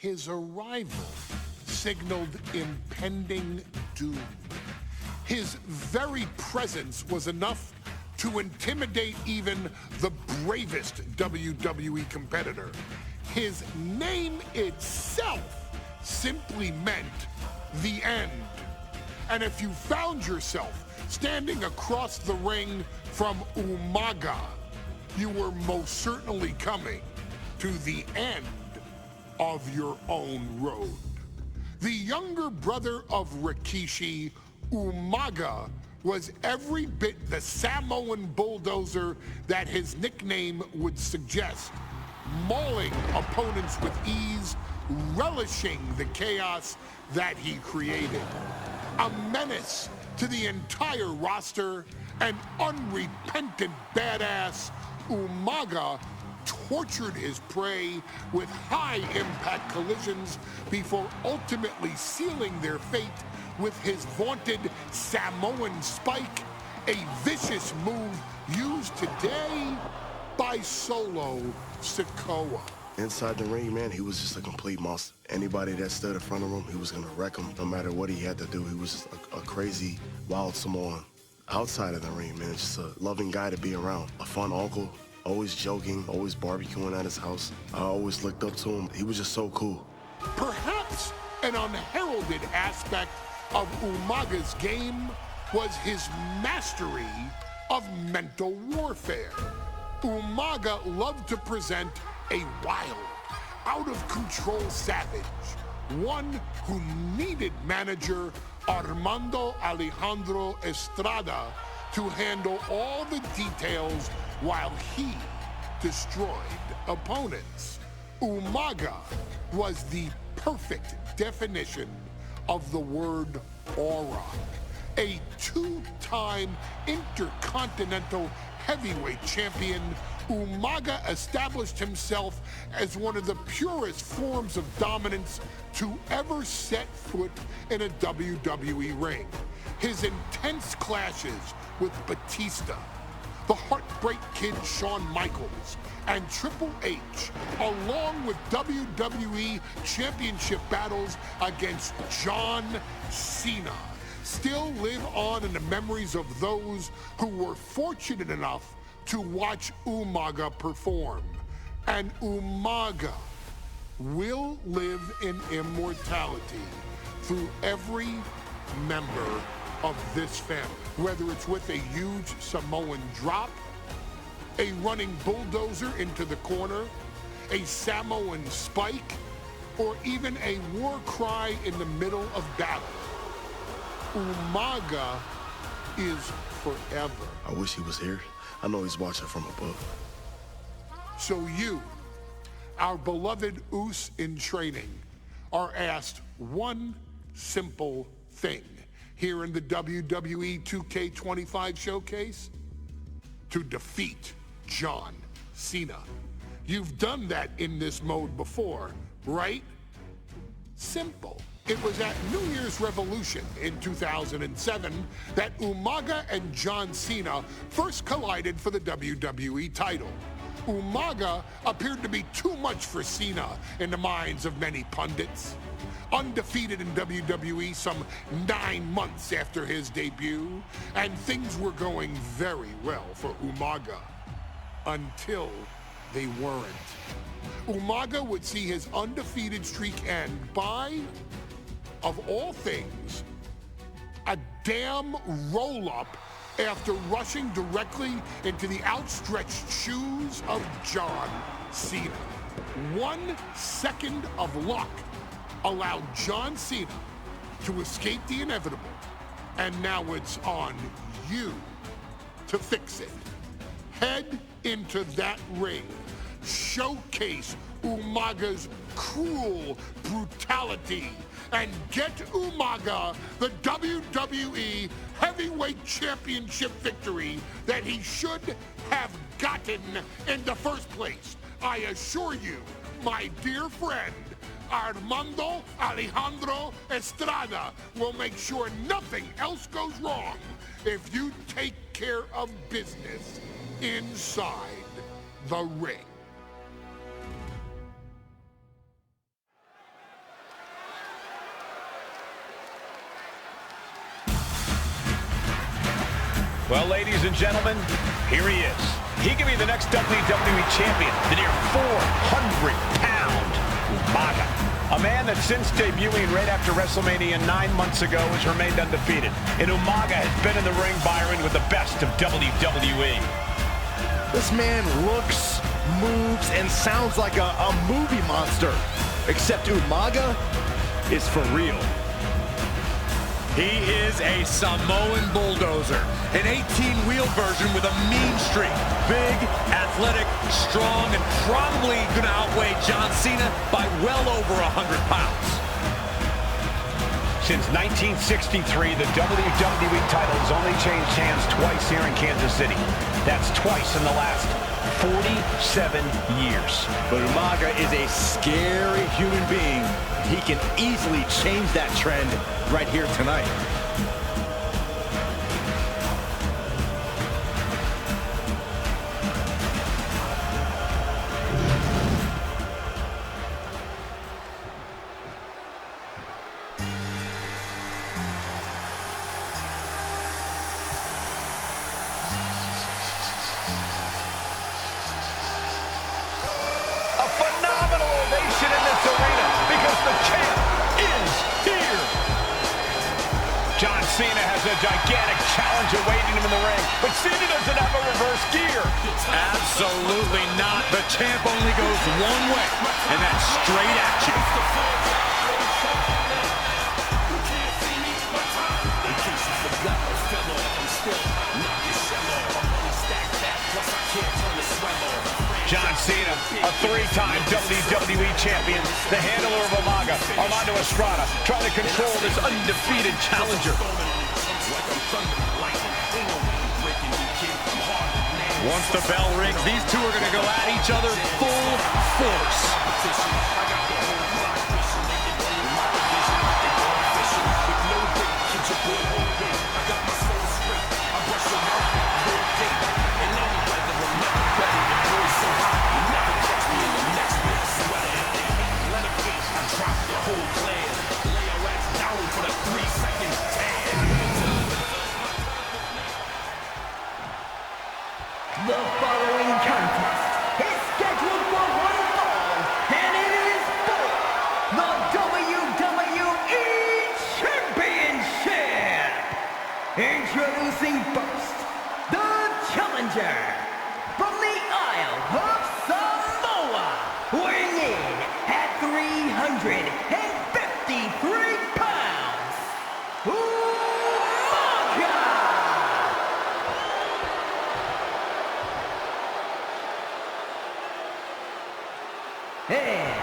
His arrival signaled impending doom. His very presence was enough to intimidate even the bravest WWE competitor. His name itself simply meant the end. And if you found yourself standing across the ring from Umaga, you were most certainly coming to the end of your own road. The younger brother of Rikishi, Umaga, was every bit the Samoan bulldozer that his nickname would suggest, mauling opponents with ease, relishing the chaos that he created. A menace to the entire roster, an unrepentant badass, Umaga tortured his prey with high-impact collisions before ultimately sealing their fate with his vaunted Samoan spike, a vicious move used today by Solo Sikoa. Inside the ring, man, he was just a complete monster. Anybody that stood in front of him, he was gonna wreck him no matter what he had to do. He was just a crazy, wild Samoan. Outside of the ring, man, just a loving guy to be around. A fun uncle, always joking, always barbecuing at his house. I always looked up to him. He was just so cool. Perhaps an unheralded aspect of Umaga's game was his mastery of mental warfare. Umaga loved to present a wild, out-of-control savage, one who needed manager Armando Alejandro Estrada to handle all the details while he destroyed opponents. Umaga was the perfect definition of the word aura. A two-time intercontinental heavyweight champion, Umaga established himself as one of the purest forms of dominance to ever set foot in a WWE ring. His intense clashes with Batista, the Heartbreak Kid Shawn Michaels, and Triple H, along with WWE Championship battles against John Cena, still live on in the memories of those who were fortunate enough to watch Umaga perform. And Umaga will live in immortality through every member of this family, whether it's with a huge Samoan drop, a running bulldozer into the corner, a Samoan spike, or even a war cry in the middle of battle. Umaga is forever. I wish he was here. I know he's watching from above. So you, our beloved Us in training, are asked one simple thing here in the WWE 2K25 showcase: to defeat John Cena. You've done that in this mode before, right? Simple. It was at New Year's Revolution in 2007 that Umaga and John Cena first collided for the WWE title. Umaga appeared to be too much for Cena in the minds of many pundits. Undefeated in WWE some 9 months after his debut, and things were going very well for Umaga. Until they weren't. Umaga would see his undefeated streak end by, of all things, a damn roll-up after rushing directly into the outstretched shoes of John Cena. 1 second of luck allowed John Cena to escape the inevitable, and now it's on you to fix it. Head into that ring. Showcase Umaga's cruel brutality and get Umaga the WWE Heavyweight Championship victory that he should have gotten in the first place. I assure you, my dear friend, Armando Alejandro Estrada will make sure nothing else goes wrong if you take care of business inside the ring. Well, ladies and gentlemen, here he is. He can be the next WWE champion, the near 400-pound Umaga. A man that since debuting right after WrestleMania 9 months ago has remained undefeated. And Umaga has been in the ring, Byron, with the best of WWE. This man looks, moves, and sounds like a movie monster. Except Umaga is for real. He is a Samoan bulldozer, an 18-wheel version with a mean streak. Big, athletic, strong, and probably going to outweigh John Cena by well over 100 pounds. Since 1963, the WWE title has only changed hands twice here in Kansas City. That's twice in the last 47 years. But Umaga is a scary human being. He can easily change that trend right here tonight. John Cena has a gigantic challenge awaiting him in the ring, but Cena doesn't have a reverse gear. Absolutely not. The champ only goes one way, and that's straight at you. John Cena, a three-time WWE champion, the handler of Umaga, Armando Estrada, trying to control this undefeated challenger. Once the bell rings, these two are going to go at each other full force. The following contest is scheduled for one fall, and it is for the WWE Championship. Introducing first, the challenger from the Isle of Samoa, weighing in at 353 pounds, Umaga. And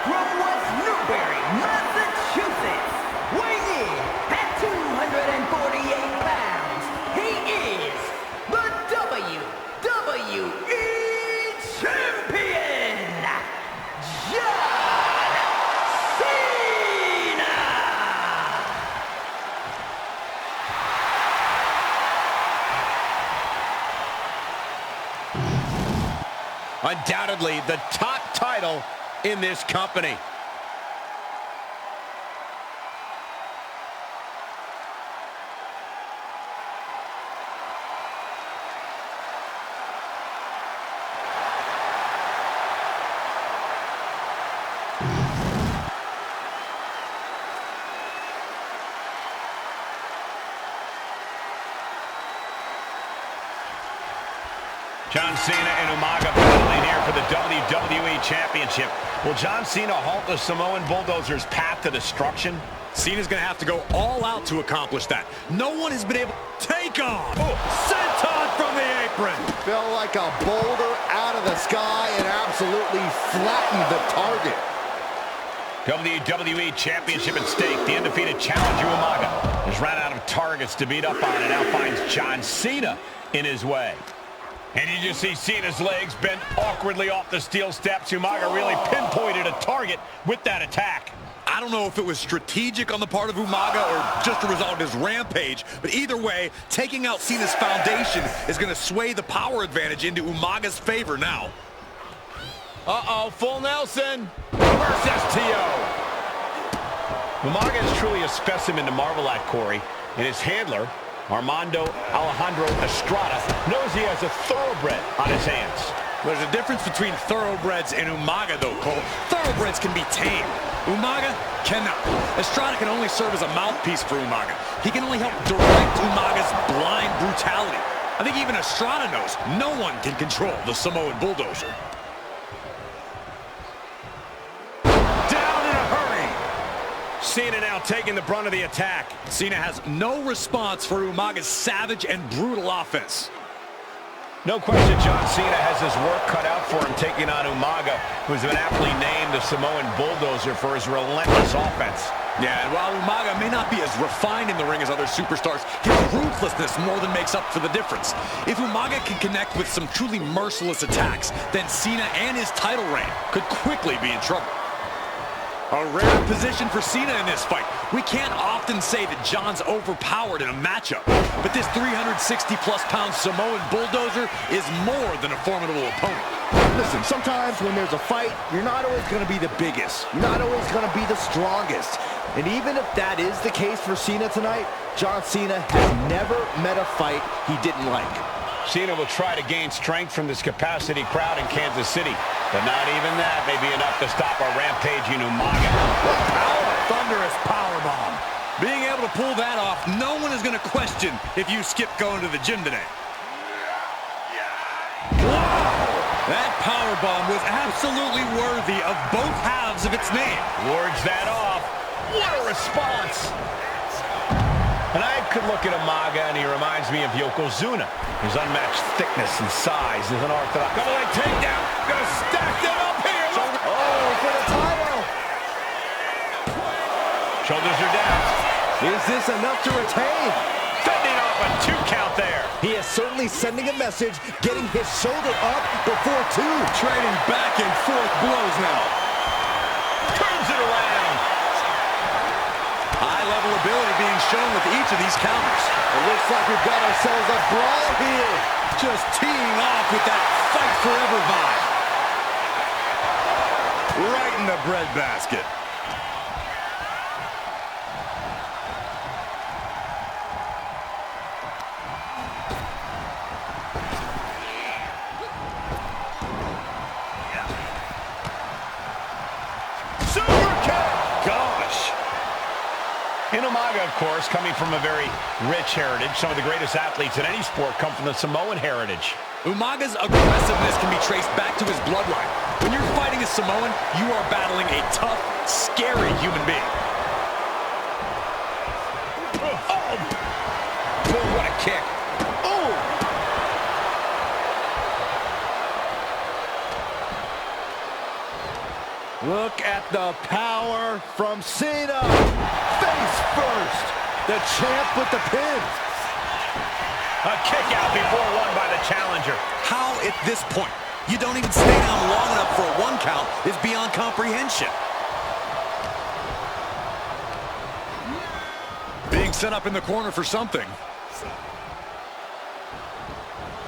from West Newbury, Massachusetts, weighing in at 248 pounds, he is the WWE Champion, John Cena! Undoubtedly the top title in this company. John Cena and Umaga battling here for the WWE Championship. Will John Cena halt the Samoan Bulldozer's path to destruction? Cena's going to have to go all out to accomplish that. No one has been able to take on. Oh, senton from the apron. Fell like a boulder out of the sky and absolutely flattened the target. WWE Championship at stake. The undefeated challenger Umaga has run out of targets to beat up on and now finds John Cena in his way. And you just see Cena's legs bent awkwardly off the steel steps. Umaga really pinpointed a target with that attack. I don't know if it was strategic on the part of Umaga or just a result of his rampage, but either way, taking out Cena's foundation is going to sway the power advantage into Umaga's favor now. Uh-oh, full Nelson. Reverse STO. Umaga is truly a specimen to marvel at, Corey. And his handler Armando Alejandro Estrada knows he has a thoroughbred on his hands. There's a difference between thoroughbreds and Umaga, though, Cole. Thoroughbreds can be tamed. Umaga cannot. Estrada can only serve as a mouthpiece for Umaga. He can only help direct Umaga's blind brutality. I think even Estrada knows no one can control the Samoan bulldozer. Down in a hurry. Cena now taking the brunt of the attack. Cena has no response for Umaga's savage and brutal offense. No question John Cena has his work cut out for him taking on Umaga, who's been aptly named the Samoan bulldozer for his relentless offense. Yeah, and while Umaga may not be as refined in the ring as other superstars, his ruthlessness more than makes up for the difference. If Umaga can connect with some truly merciless attacks, then Cena and his title reign could quickly be in trouble. A rare position for Cena in this fight. We can't often say that John's overpowered in a matchup, but this 360-plus pound Samoan bulldozer is more than a formidable opponent. Listen, sometimes when there's a fight, you're not always going to be the biggest. You're not always going to be the strongest. And even if that is the case for Cena tonight, John Cena has never met a fight he didn't like. Cena will try to gain strength from this capacity crowd in Kansas City, but not even that may be enough to stop a rampaging Umaga. Thunderous powerbomb. Being able to pull that off, no one is going to question if you skip going to the gym today. Wow! That powerbomb was absolutely worthy of both halves of its name. Wards that off. What a response! And I could look at Umaga and he reminds me of Yokozuna. His unmatched thickness and size is unorthodox. Double leg takedown. Gonna stack that up here. Oh, for the title! Shoulders are down. Is this enough to retain? Fending off a 2 count there. He is certainly sending a message, getting his shoulder up before 2. Trading back and forth blows now. Turns it around. High-level ability being shown with each of these counters. It looks like we've got ourselves a brawl here. Just teeing off with that fight forever vibe. Right in the breadbasket. And Umaga, of course, coming from a very rich heritage. Some of the greatest athletes in any sport come from the Samoan heritage. Umaga's aggressiveness can be traced back to his bloodline. When you're fighting a Samoan, you are battling a tough, scary human being. Oh! Boom, what a kick. Oh! Look at the power from Cena. Face first. The champ with the pin. A kick out before won by the challenger. How at this point you don't even stay down long enough for a 1 count is beyond comprehension. Being set up in the corner for something.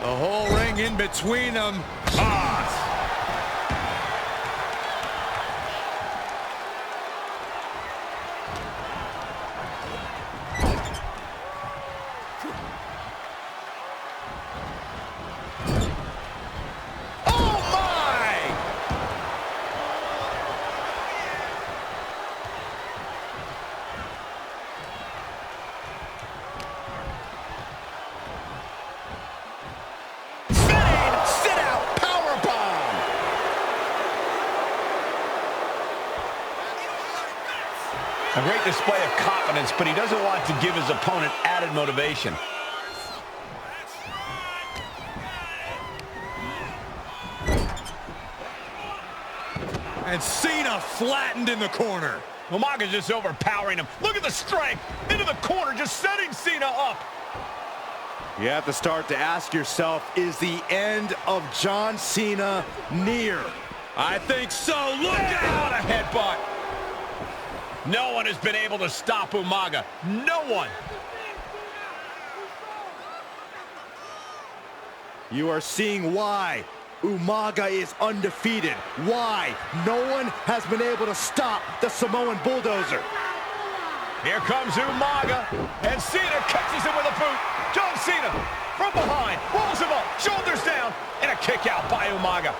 The whole ring in between them. Ah! A great display of confidence, but he doesn't want to give his opponent added motivation. And Cena flattened in the corner. Umaga's just overpowering him. Look at the strength. Into the corner, just setting Cena up. You have to start to ask yourself, is the end of John Cena near? I think so. Look out! A headbutt. No one has been able to stop Umaga. No one. You are seeing why Umaga is undefeated. Why no one has been able to stop the Samoan bulldozer. Here comes Umaga, and Cena catches him with a boot. John Cena from behind, rolls him up, shoulders down, and a kick out by Umaga.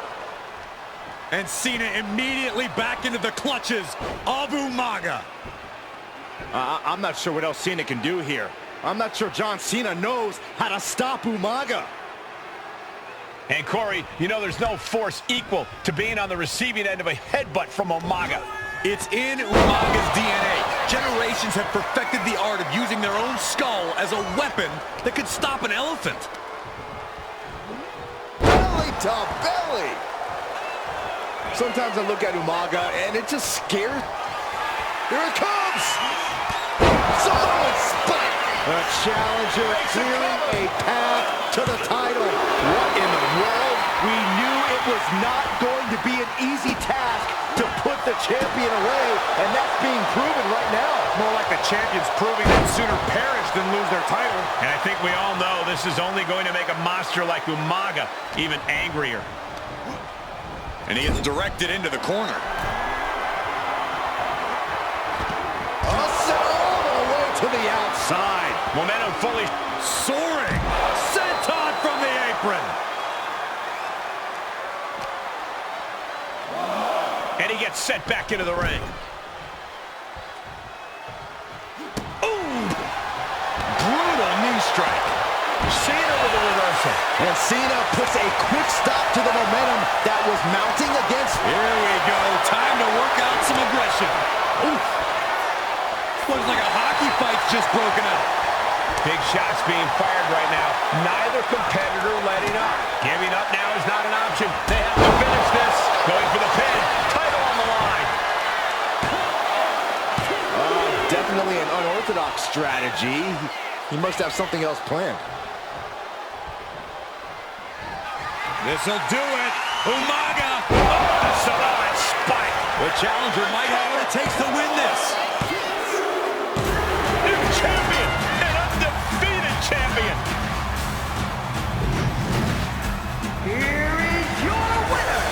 And Cena immediately back into the clutches of Umaga. I'm not sure what else Cena can do here. I'm not sure John Cena knows how to stop Umaga. And Corey, you know there's no force equal to being on the receiving end of a headbutt from Umaga. It's in Umaga's DNA. Generations have perfected the art of using their own skull as a weapon that could stop an elephant. Belly to belly. Sometimes I look at Umaga and it just scares. Here it comes. Samoan spike. The challenger clearing a path to the title. What in the world? We knew it was not going to be an easy task to put the champion away, and that's being proven right now. More like the champions proving they'd sooner perish than lose their title. And I think we all know this is only going to make a monster like Umaga even angrier. And he is directed into the corner. All the way to the outside. Momentum fully Soaring. Senton from the apron. and he gets set back into the ring. Ooh! Brutal knee strike. Cena with a reversal. And Cena puts a quick stop to the momentum that was mounting against. Here we go. Time to work out some aggression. Oof. Looks like a hockey fight's just broken out. Big shots being fired right now. Neither competitor letting up. Giving up now is not an option. They have to finish this. Going for the pin. Title on the line. Definitely an unorthodox strategy. He must have something else planned. This'll do it. Umaga. The Samoan spike. The challenger might have what it takes to win this. New champion. An undefeated champion. Here is your winner,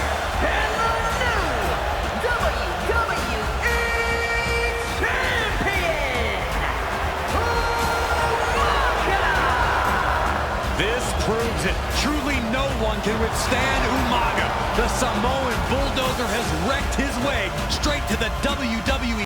and the new WWE Champion, Umaga! This proves it. Truly no one can withstand Umaga. The Samoan bulldozer has wrecked his way straight to the WWE